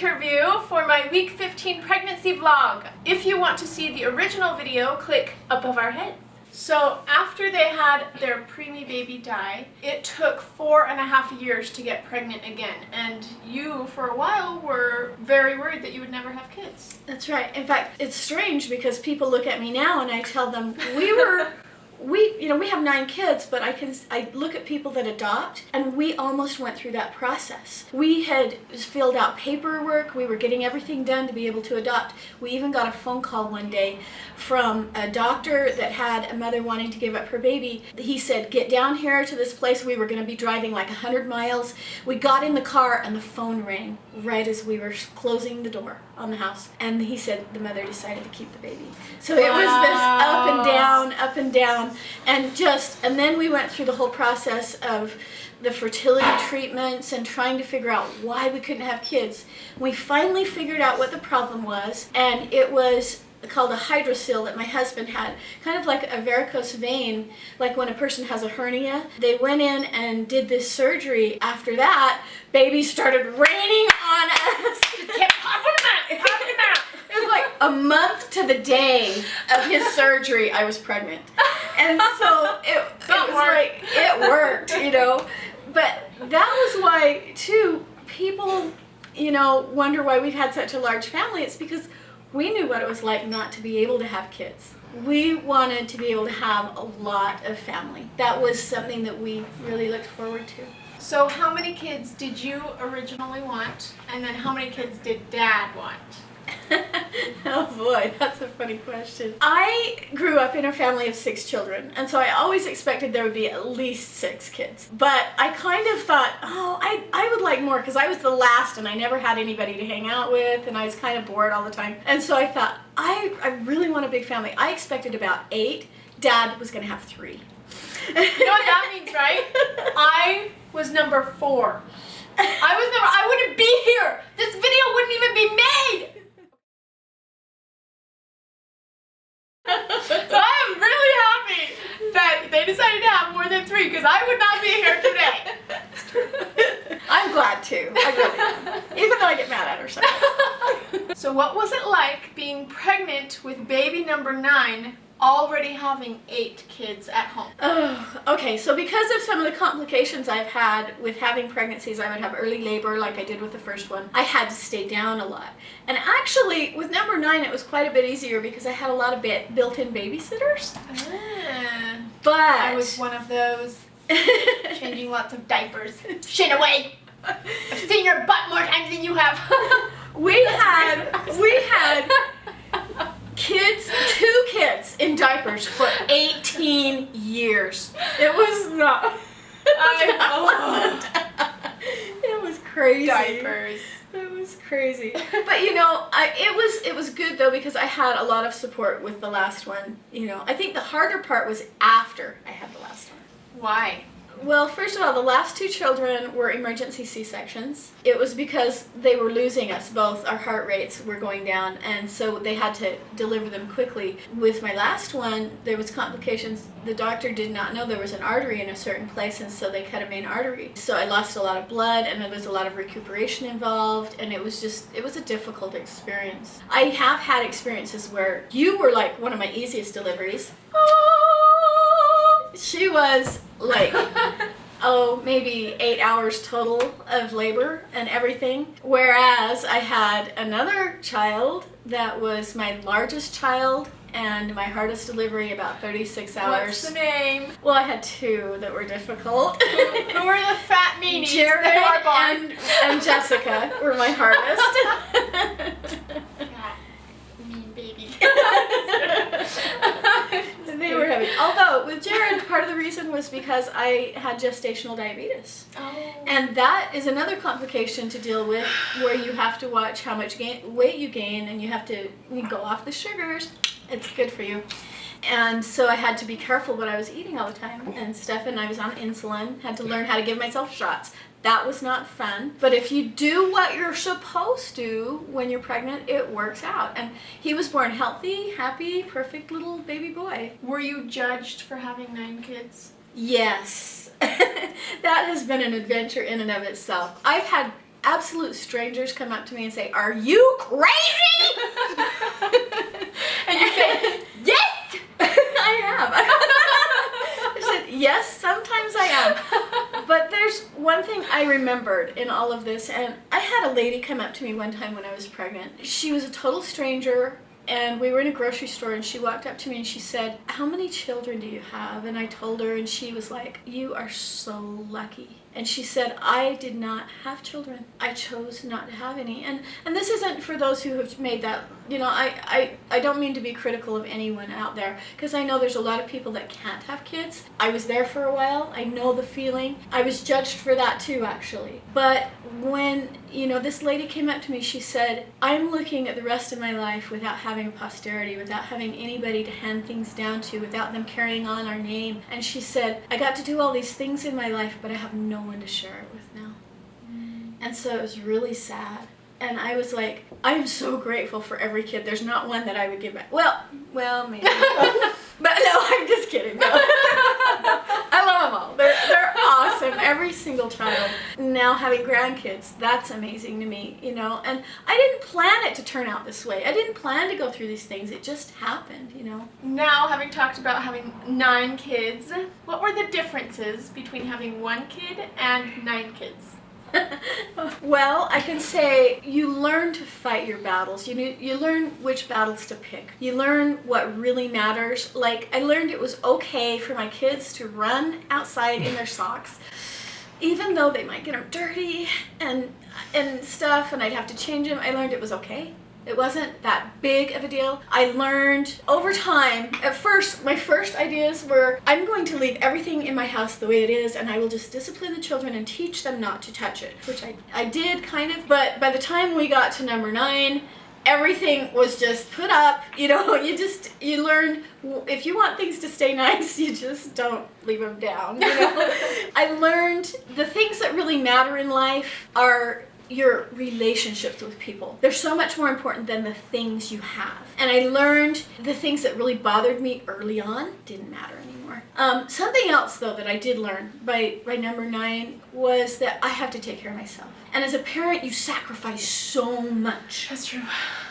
interview for my week 15 pregnancy vlog. If you want to see the original video, click above our heads. So after they had their preemie baby die, it took 4.5 years to get pregnant again. And you, for a while, were very worried that you would never have kids. That's right. In fact, it's strange because people look at me now and I tell them we have 9 kids, but I look at people that adopt, and we almost went through that process. We had filled out paperwork, we were getting everything done to be able to adopt. We even got a phone call one day from a doctor that had a mother wanting to give up her baby. He said, get down here to this place. We were going to be driving like 100 miles. We got in the car and the phone rang right as we were closing the door on the house. And he said the mother decided to keep the baby. So it was this up and down. And then we went through the whole process of the fertility treatments and trying to figure out why we couldn't have kids. We finally figured out what the problem was, and it was called a hydrocele that my husband had, kind of like a varicose vein, like when a person has a hernia. They went in and did this surgery. After that, babies started raining on us. Kept popping out. It was like a month to the day of his surgery, I was pregnant. And so it worked, But that was why, too, people, wonder why we've had such a large family. It's because we knew what it was like not to be able to have kids. We wanted to be able to have a lot of family. That was something that we really looked forward to. So how many kids did you originally want, and then how many kids did Dad want? Oh boy, that's a funny question. I grew up in a family of 6 children, and so I always expected there would be at least 6 kids. But I kind of thought, I would like more, because I was the last and I never had anybody to hang out with, and I was kind of bored all the time. And so I thought, I really want a big family. I expected about 8. Dad was going to have 3. You know what that means, right? I was number 4. I wouldn't be here. This video wouldn't even be made. So I am really happy that they decided to have more than 3, because I would not be here today. I'm glad too. I really am. Even though I get mad at her sometimes. So what was it like being pregnant with baby number 9, already having 8 kids at home? Oh, okay, so because of some of the complications I've had with having pregnancies, I would have early labor like I did with the first one. I had to stay down a lot. And actually, with number 9, it was quite a bit easier because I had a lot of built-in babysitters. But I was one of those. Changing lots of diapers. Shit away! I've seen your butt more times than you have. We had kids, 2 kids in diapers for 18 years. It was not. It was crazy. Diapers. It was crazy. But it was good though, because I had a lot of support with the last one. I think the harder part was after I had the last one. Why? Well, first of all, the last 2 children were emergency C-sections. It was because they were losing us both. Our heart rates were going down, and so they had to deliver them quickly. With my last one, there was complications. The doctor did not know there was an artery in a certain place, and so they cut a main artery. So I lost a lot of blood, and there was a lot of recuperation involved, and it was a difficult experience. I have had experiences where you were like one of my easiest deliveries. She was like, maybe 8 hours total of labor and everything. Whereas I had another child that was my largest child, and my hardest delivery about 36 hours. What's the name? Well, I had 2 that were difficult. Who were the fat meanies? Jared and Jessica were my hardest. Fat, mean babies. They were heavy. Although, with Jared, part of the reason was because I had gestational diabetes. Oh. And that is another complication to deal with, where you have to watch how much weight you gain, and you go off the sugars. It's good for you. And so I had to be careful what I was eating all the time and stuff, and I was on insulin, had to learn how to give myself shots. That was not fun. But if you do what you're supposed to when you're pregnant, it works out. And he was born healthy, happy, perfect little baby boy. Were you judged for having 9 kids? Yes. That has been an adventure in and of itself. I've had absolute strangers come up to me and say, "Are you crazy?" And you say, "Yes, I am." I said, "Yes, sometimes I am." But there's one thing I remembered in all of this, and I had a lady come up to me one time when I was pregnant. She was a total stranger. And we were in a grocery store, and she walked up to me and she said, "How many children do you have?" And I told her, and she was like, "You are so lucky." And she said, "I did not have children. I chose not to have any." And this isn't for those who have made that, I don't mean to be critical of anyone out there, because I know there's a lot of people that can't have kids. I was there for a while. I know the feeling. I was judged for that too, actually. But when, this lady came up to me, she said, "I'm looking at the rest of my life without having a posterity, without having anybody to hand things down to, without them carrying on our name." And she said, "I got to do all these things in my life, but I have no one to share it with now." And so it was really sad. And I was like, I am so grateful for every kid. There's not one that I would give back. Well, maybe. But no, I'm just kidding. No. I love them all. They're awesome. Every single child. Now having grandkids, that's amazing to me, And I didn't plan it to turn out this way. I didn't plan to go through these things. It just happened, Now, having talked about having 9 kids, what were the differences between having 1 kid and 9 kids? Well, I can say you learn to fight your battles. You learn which battles to pick. You learn what really matters. Like, I learned it was okay for my kids to run outside in their socks, even though they might get them dirty and stuff, and I'd have to change them. I learned it was okay. It wasn't that big of a deal. I learned over time. At first, my first ideas were, I'm going to leave everything in my house the way it is, and I will just discipline the children and teach them not to touch it, which I did kind of. But by the time we got to number 9, everything was just put up. You learn, if you want things to stay nice, you just don't leave them down. I learned the things that really matter in life are your relationships with people. They're so much more important than the things you have. And I learned the things that really bothered me early on didn't matter anymore. Something else, though, that I did learn by number 9 was that I have to take care of myself. And as a parent, you sacrifice so much. That's true.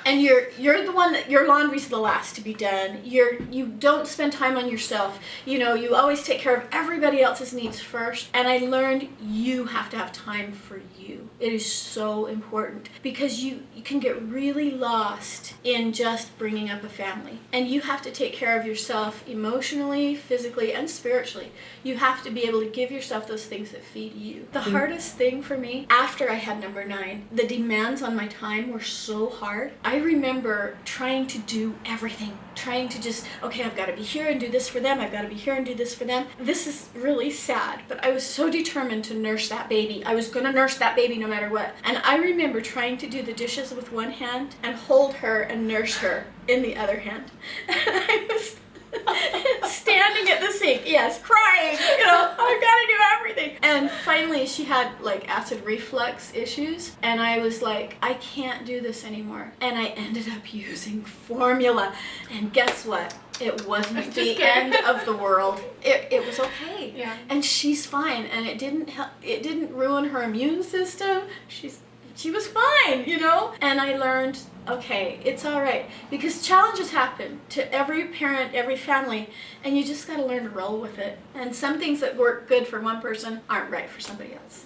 And you're the one that your laundry's the last to be done. You don't spend time on yourself. You always take care of everybody else's needs first. And I learned you have to have time for you. It is so important, because you can get really lost in just bringing up a family. And you have to take care of yourself emotionally, physically, and spiritually. You have to be able to give yourself those things that feed you. The hardest thing for me, after I had number 9, the demands on my time were so hard. I remember trying to do everything, trying to just, okay, I've got to be here and do this for them. I've got to be here and do this for them. This is really sad, but I was so determined to nurse that baby. I was going to nurse that baby no matter what. And I remember trying to do the dishes with one hand and hold her and nurse her in the other hand. And I was standing at the sink, yes, crying, I've got to do everything. And finally she had acid reflux issues, and I was like, I can't do this anymore. And I ended up using formula, and guess what? It wasn't the end of the world. It was okay. Yeah. And she's fine, and it didn't ruin her immune system. She was fine, And I learned, okay, it's all right. Because challenges happen to every parent, every family, and you just got to learn to roll with it. And some things that work good for one person aren't right for somebody else.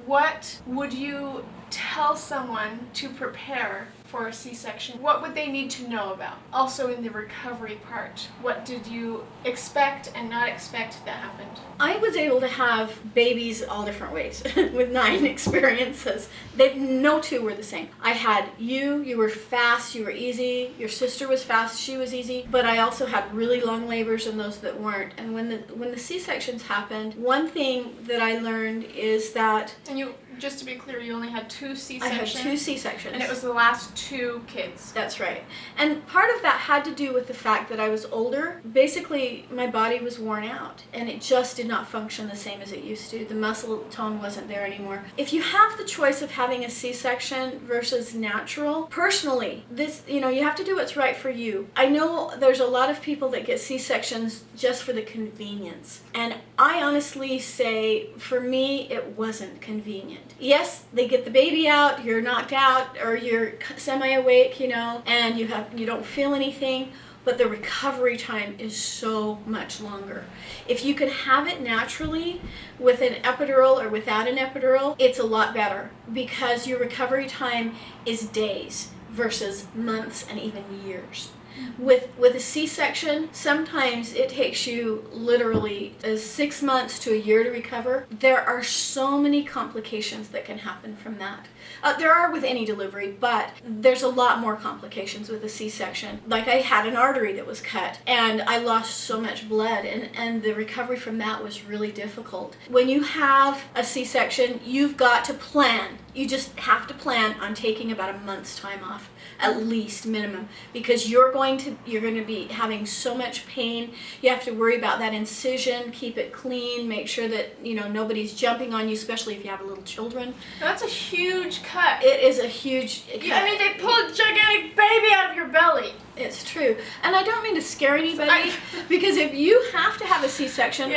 What would you tell someone to prepare for a C-section? What would they need to know about? Also in the recovery part, what did you expect and not expect that happened? I was able to have babies all different ways with 9 experiences. No 2 were the same. I had you were fast, you were easy. Your sister was fast, she was easy. But I also had really long labors and those that weren't. And when the C-sections happened, one thing that I learned is that... And just to be clear, you only had 2 C-sections? I had 2 C-sections. And it was the last 2 kids. That's right. And part of that had to do with the fact that I was older. Basically, my body was worn out, and it just did not function the same as it used to. The muscle tone wasn't there anymore. If you have the choice of having a C-section versus natural, personally, you have to do what's right for you. I know there's a lot of people that get C-sections just for the convenience. And I honestly say, for me, it wasn't convenient. pregnant. Yes, they get the baby out, you're knocked out, or you're semi-awake, and you don't feel anything, but the recovery time is so much longer. If you can have it naturally with an epidural or without an epidural, it's a lot better because your recovery time is days versus months and even years. With a C-section, sometimes it takes you literally 6 months to a year to recover. There are so many complications that can happen from that. There are with any delivery, but there's a lot more complications with a C-section. Like I had an artery that was cut and I lost so much blood, and the recovery from that was really difficult. When you have a C-section, you've got to plan. You just have to plan on taking about a month's time off, at least minimum, because you're going to be having so much pain. You have to worry about that incision, keep it clean, make sure that nobody's jumping on you, especially if you have little children. That's a huge cut. It is a huge cut. I mean, they pulled a gigantic baby out of your belly. It's true. And I don't mean to scare anybody, because if you have to have a C-section,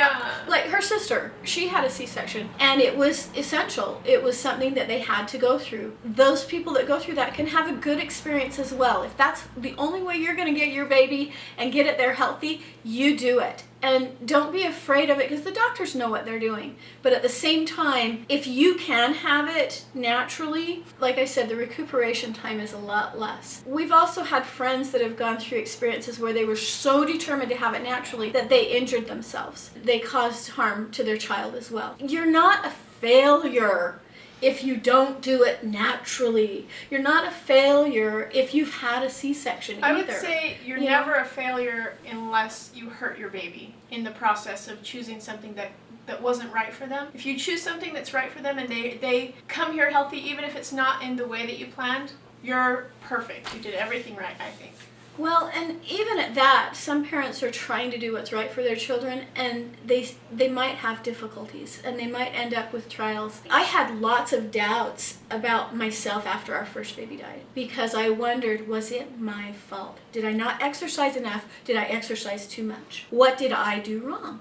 like her sister, she had a C-section, and it was essential. It was something that they had to go through. Those people that go through that can have a good experience as well. If that's the only way you're going to get your baby and get it there healthy, you do it. And don't be afraid of it, because the doctors know what they're doing. But at the same time, if you can have it naturally, like I said, the recuperation time is a lot less. We've also had friends that have gone through experiences where they were so determined to have it naturally that they injured themselves. They caused harm to their child as well. You're not a failure if you don't do it naturally. You're not a failure if you've had a C-section either. I would say you're never a failure unless you hurt your baby in the process of choosing something that wasn't right for them. If you choose something that's right for them and they come here healthy, even if it's not in the way that you planned, you're perfect. You did everything right, I think. Well, and even at that, some parents are trying to do what's right for their children, and they might have difficulties, and they might end up with trials. I had lots of doubts about myself after our first baby died, because I wondered, was it my fault? Did I not exercise enough? Did I exercise too much? What did I do wrong?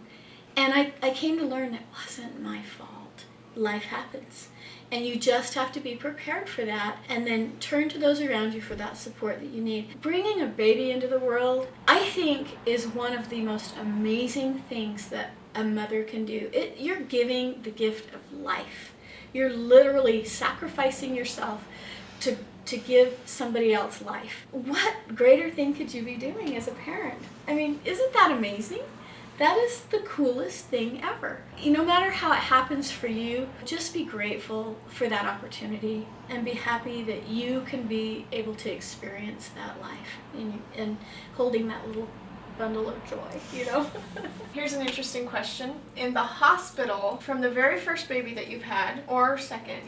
And I came to learn that wasn't my fault. Life happens. And you just have to be prepared for that, and then turn to those around you for that support that you need. Bringing a baby into the world, I think, is one of the most amazing things that a mother can do. You're giving the gift of life. You're literally sacrificing yourself to give somebody else life. What greater thing could you be doing as a parent? I mean, isn't that amazing? That is the coolest thing ever. No matter how it happens for you, just be grateful for that opportunity and be happy that you can be able to experience that life and holding that little bundle of joy, Here's an interesting question. In the hospital, from the very first baby that you've had, or second,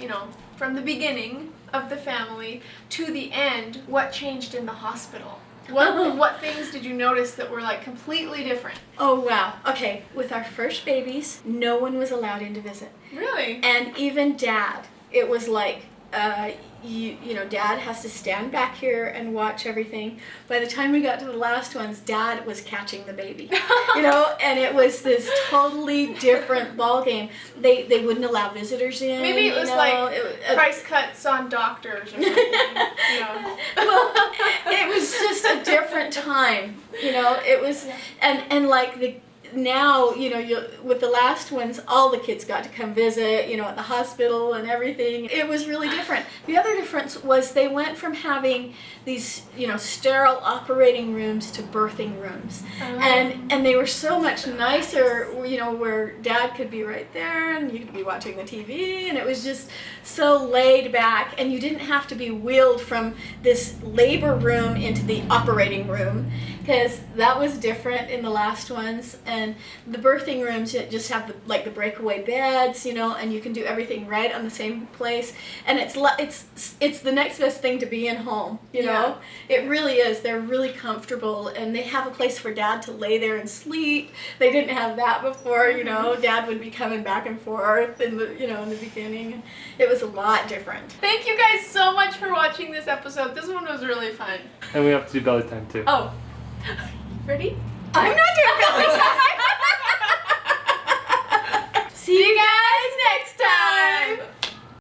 from the beginning of the family to the end, what changed in the hospital? What things did you notice that were like completely different? Oh, wow. Okay, with our first babies, no one was allowed in to visit. Really? And even Dad, it was like, Dad has to stand back here and watch everything. By the time we got to the last ones, Dad was catching the baby, and it was this totally different ball game. They wouldn't allow visitors in. Maybe it was price cuts on doctors or something. Well, it was just a different time, it was, and like now, with the last ones, all the kids got to come visit, at the hospital and everything. It was really different. The other difference was they went from having these, sterile operating rooms to birthing rooms. And they were so much nicer, where Dad could be right there and you could be watching the TV, and it was just so laid back, and you didn't have to be wheeled from this labor room into the operating room, because that was different in the last ones. And the birthing rooms just have the breakaway beds, and you can do everything right on the same place. And it's the next best thing to being home, Yeah. It really is. They're really comfortable, and they have a place for Dad to lay there and sleep. They didn't have that before, Dad would be coming back and forth in the beginning. It was a lot different. Thank you guys so much for watching this episode. This one was really fun. And we have to do belly time too. Oh. Ready? I'm not doing belly time. See you guys next time!